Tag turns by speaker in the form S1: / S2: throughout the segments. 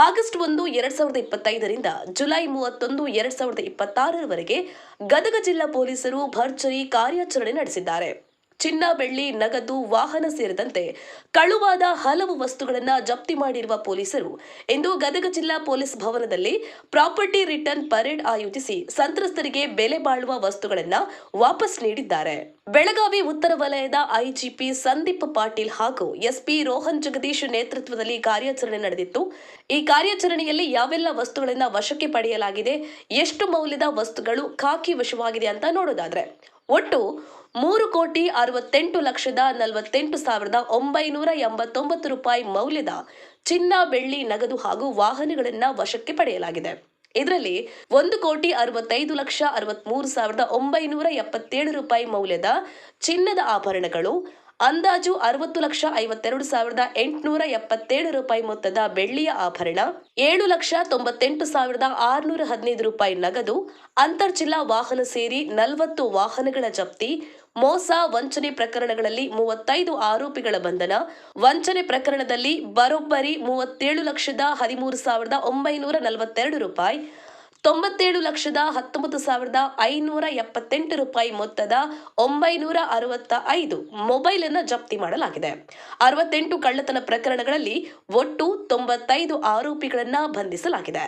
S1: August 1, 2025ರಿಂದ July 31, 2026ರವರೆಗೆ Gadag ಜಿಲ್ಲಾ ಪೊಲೀಸರು ಭರ್ಜರಿ ಕಾರ್ಯಾಚರಣೆ ನಡೆಸಿದ್ದಾರೆ. ಚಿನ್ನ, ಬೆಳ್ಳಿ, ನಗದು, ವಾಹನ ಸೇರಿದಂತೆ ಕಳುವಾದ ಹಲವು ವಸ್ತುಗಳನ್ನು ಜಪ್ತಿ ಮಾಡಿರುವ ಪೊಲೀಸರು ಇಂದು ಗದಗ ಜಿಲ್ಲಾ ಪೊಲೀಸ್ ಭವನದಲ್ಲಿ ಪ್ರಾಪರ್ಟಿ ರಿಟರ್ನ್ ಪರೇಡ್ ಆಯೋಜಿಸಿ ಸಂತ್ರಸ್ತರಿಗೆ ಬೆಲೆ ಬಾಳುವ ವಸ್ತುಗಳನ್ನು ವಾಪಸ್ ನೀಡಿದ್ದಾರೆ. ಬೆಳಗಾವಿ ಉತ್ತರ ವಲಯದ ಐಜಿಪಿ ಸಂದೀಪ್ ಪಾಟೀಲ್ ಹಾಗೂ ಎಸ್ಪಿ ರೋಹನ್ ಜಗದೀಶ್ ನೇತೃತ್ವದಲ್ಲಿ ಕಾರ್ಯಾಚರಣೆ ನಡೆದಿತ್ತು. ಈ ಕಾರ್ಯಾಚರಣೆಯಲ್ಲಿ ಯಾವೆಲ್ಲ ವಸ್ತುಗಳನ್ನು ವಶಕ್ಕೆ ಪಡೆಯಲಾಗಿದೆ, ಎಷ್ಟು ಮೌಲ್ಯದ ವಸ್ತುಗಳು ಖಾಕಿ ವಶವಾಗಿದೆ ಅಂತ ನೋಡೋದಾದ್ರೆ ಒಟ್ಟು 3,68,48,989 ರೂಪಾಯಿ ಮೌಲ್ಯದ ಚಿನ್ನ, ಬೆಳ್ಳಿ, ನಗದು ಹಾಗೂ ವಾಹನಗಳನ್ನು ವಶಕ್ಕೆ ಪಡೆಯಲಾಗಿದೆ. ಇದರಲ್ಲಿ 1,65,63,977 ರೂಪಾಯಿ ಮೌಲ್ಯದ ಚಿನ್ನದ ಆಭರಣಗಳು, ಅಂದಾಜು 60,52,877 ರೂಪಾಯಿ ಮೊತ್ತದ ಬೆಳ್ಳಿಯ ಆಭರಣ, 7,98,615 ರೂಪಾಯಿ ನಗದು, ಅಂತರ್ಜಿಲ್ಲಾ ವಾಹನ ಸೇರಿ 40 ವಾಹನಗಳ ಜಪ್ತಿ, ಮೋಸ ವಂಚನೆ ಪ್ರಕರಣಗಳಲ್ಲಿ 35 ಆರೋಪಿಗಳ ಬಂಧನ, ವಂಚನೆ ಪ್ರಕರಣದಲ್ಲಿ ಬರೋಬ್ಬರಿ 37,13,942 ರೂಪಾಯಿ, 97,19,578 ರೂಪಾಯಿ ಮೊತ್ತದ 965 ಮೊಬೈಲ್ ಅನ್ನು ಜಪ್ತಿ ಮಾಡಲಾಗಿದೆ. 68 ಕಳ್ಳತನ ಪ್ರಕರಣಗಳಲ್ಲಿ ಒಟ್ಟು 95 ಆರೋಪಿಗಳನ್ನ ಬಂಧಿಸಲಾಗಿದೆ.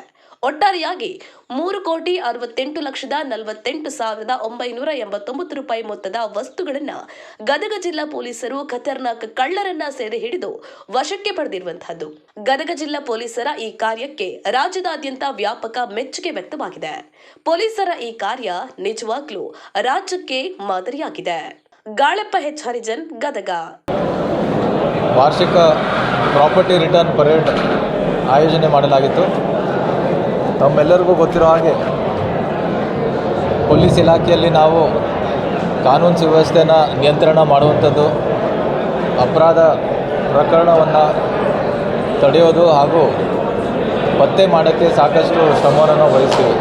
S1: ಒಟ್ಟಾರೆಯಾಗಿ 3,68,48,989 ರೂಪಾಯಿ ಮೊತ್ತದ ವಸ್ತುಗಳನ್ನ ಗದಗ ಜಿಲ್ಲಾ ಪೊಲೀಸರು ಖತರ್ನಾಕ್ ಕಳ್ಳರನ್ನ ಸೆರೆ ಹಿಡಿದು ವಶಕ್ಕೆ ಪಡೆದಿರುವಂತಹದ್ದು. ಗದಗ ಜಿಲ್ಲಾ ಪೊಲೀಸರ ಈ ಕಾರ್ಯಕ್ಕೆ ರಾಜ್ಯದಾದ್ಯಂತ ವ್ಯಾಪಕ ಮೆಚ್ಚುಗೆ ವ್ಯಕ್ತವಾಗಿದೆ. ಪೊಲೀಸರ ಈ ಕಾರ್ಯ ನಿಜವಾಗ್ಲೂ ರಾಜ್ಯಕ್ಕೆ ಮಾದರಿಯಾಗಿದೆ. ಗಾಳಪ್ಪ ಹೆಚ್ ಹರಿಜನ್, ಗದಗ.
S2: ವಾರ್ಷಿಕ ಪ್ರಾಪರ್ಟಿ ರಿಟರ್ನ್ ಪರೇಡ್ ಆಯೋಜನೆ ಮಾಡಲಾಗಿತ್ತು. ತಮ್ಮೆಲ್ಲರಿಗೂ ಗೊತ್ತಿರೋ ಹಾಗೆ ಪೊಲೀಸ್ ಇಲಾಖೆಯಲ್ಲಿ ನಾವು ಕಾನೂನು ಸುವ್ಯವಸ್ಥೆನ ನಿಯಂತ್ರಣ ಮಾಡುವಂಥದ್ದು, ಅಪರಾಧ ಪ್ರಕರಣವನ್ನು ತಡೆಯೋದು ಹಾಗೂ ಪತ್ತೆ ಮಾಡೋಕ್ಕೆ ಸಾಕಷ್ಟು ಶ್ರಮವನ್ನು ವಹಿಸ್ತೀವಿ.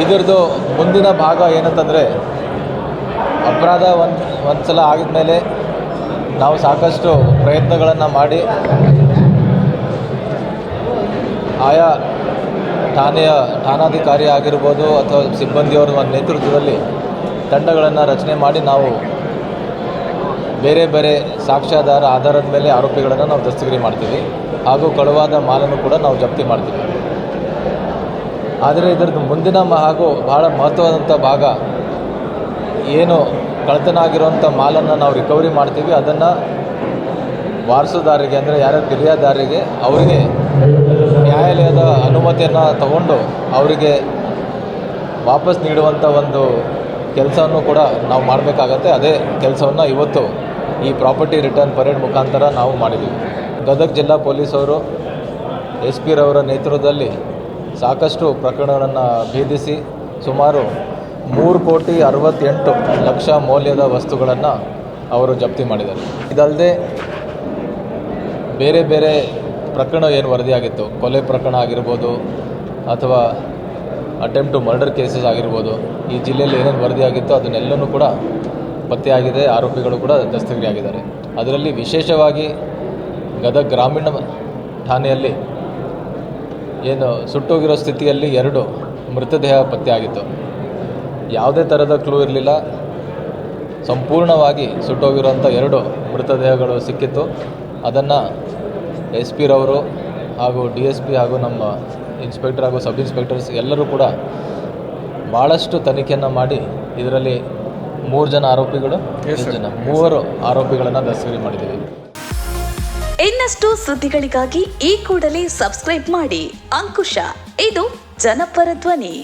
S2: ಇದರದ್ದು ಮುಂದಿನ ಭಾಗ ಏನಂತಂದರೆ, ಅಪರಾಧ ಒಂದು ಸಲ ಆಗಿದ ಮೇಲೆ ನಾವು ಸಾಕಷ್ಟು ಪ್ರಯತ್ನಗಳನ್ನು ಮಾಡಿ ಆಯಾ ಠಾಣಾಧಿಕಾರಿ ಆಗಿರ್ಬೋದು ಅಥವಾ ಸಿಬ್ಬಂದಿಯವರ ನೇತೃತ್ವದಲ್ಲಿ ತಂಡಗಳನ್ನು ರಚನೆ ಮಾಡಿ ನಾವು ಬೇರೆ ಬೇರೆ ಸಾಕ್ಷ್ಯಾಧಾರ ಆಧಾರದ ಮೇಲೆ ಆರೋಪಿಗಳನ್ನು ನಾವು ದಸ್ತಗಿರಿ ಮಾಡ್ತೀವಿ ಹಾಗೂ ಕಳುವಾದ ಮಾಲನ್ನು ಕೂಡ ನಾವು ಜಪ್ತಿ ಮಾಡ್ತೀವಿ. ಆದರೆ ಇದರದ್ದು ಮುಂದಿನ ಹಾಗೂ ಬಹಳ ಮಹತ್ವವಾದಂಥ ಭಾಗ ಏನು ಕಳ್ಳತನ ಆಗಿರುವಂಥ ಮಾಲನ್ನು ನಾವು ರಿಕವರಿ ಮಾಡ್ತೀವಿ, ಅದನ್ನು ವಾರಸುದಾರರಿಗೆ ಅಂದರೆ ಯಾರ್ಯಾರು ಫಿರ್ಯಾದಿದಾರರಿಗೆ ಅವರಿಗೆ ನ್ಯಾಯಾಲಯದ ಅನುಮತಿಯನ್ನು ತಗೊಂಡು ಅವರಿಗೆ ವಾಪಸ್ ನೀಡುವಂಥ ಒಂದು ಕೆಲಸವನ್ನು ಕೂಡ ನಾವು ಮಾಡಬೇಕಾಗತ್ತೆ. ಅದೇ ಕೆಲಸವನ್ನು ಇವತ್ತು ಈ ಪ್ರಾಪರ್ಟಿ ರಿಟರ್ನ್ ಪರೇಡ್ ಮುಖಾಂತರ ನಾವು ಮಾಡಿದ್ದೀವಿ. ಗದಗ ಜಿಲ್ಲಾ ಪೊಲೀಸವರು SP ರವರ ನೇತೃತ್ವದಲ್ಲಿ ಸಾಕಷ್ಟು ಪ್ರಕರಣಗಳನ್ನು ಭೇದಿಸಿ ಸುಮಾರು 3,68,00,000 ಮೌಲ್ಯದ ವಸ್ತುಗಳನ್ನು ಅವರು ಜಪ್ತಿ ಮಾಡಿದ್ದಾರೆ. ಇದಲ್ಲದೆ ಬೇರೆ ಬೇರೆ ಪ್ರಕರಣ ಏನು ವರದಿಯಾಗಿತ್ತು, ಕೊಲೆ ಪ್ರಕರಣ ಆಗಿರ್ಬೋದು ಅಥವಾ ಅಟೆಂಪ್ಟ್ ಟು ಮರ್ಡರ್ ಕೇಸಸ್ ಆಗಿರ್ಬೋದು, ಈ ಜಿಲ್ಲೆಯಲ್ಲಿ ಏನೇನು ವರದಿಯಾಗಿತ್ತು ಅದನ್ನೆಲ್ಲನೂ ಕೂಡ ಪತ್ತೆಯಾಗಿದೆ. ಆರೋಪಿಗಳು ಕೂಡ ದಸ್ತಗಿರಿಯಾಗಿದ್ದಾರೆ. ಅದರಲ್ಲಿ ವಿಶೇಷವಾಗಿ ಗದಗ ಗ್ರಾಮೀಣ ಠಾಣೆಯಲ್ಲಿ ಏನು ಸುಟ್ಟೋಗಿರೋ ಸ್ಥಿತಿಯಲ್ಲಿ 2 ಮೃತದೇಹ ಪತ್ತೆಯಾಗಿತ್ತು. ಯಾವುದೇ ಥರದ ಕ್ಲೂ ಇರಲಿಲ್ಲ. ಸಂಪೂರ್ಣವಾಗಿ ಸುಟ್ಟೋಗಿರೋಂಥ 2 ಮೃತದೇಹಗಳು ಸಿಕ್ಕಿತ್ತು. ಅದನ್ನು SP ರವರು ಹಾಗೂ DSP ಹಾಗೂ ನಮ್ಮ ಇನ್ಸ್ಪೆಕ್ಟರ್ ಹಾಗೂ ಸಬ್ ಇನ್ಸ್ಪೆಕ್ಟರ್ಸ್ ಎಲ್ಲರೂ ಕೂಡ ಭಾಳಷ್ಟು ತನಿಖೆಯನ್ನು ಮಾಡಿ ಇದರಲ್ಲಿ 3 ಜನ ಆರೋಪಿಗಳು 3 ಆರೋಪಿಗಳನ್ನು ದಸ್ತಗಿರಿ ಮಾಡಿದ್ದೀವಿ.
S3: ಇನ್ನಷ್ಟು ಸುದ್ದಿಗಳಿಗಾಗಿ ಈ ಕೂಡಲೇ ಸಬ್ಸ್ಕ್ರೈಬ್ ಮಾಡಿ ಅಂಕುಶ. ಇದು ಜನಪರ ಧ್ವನಿ.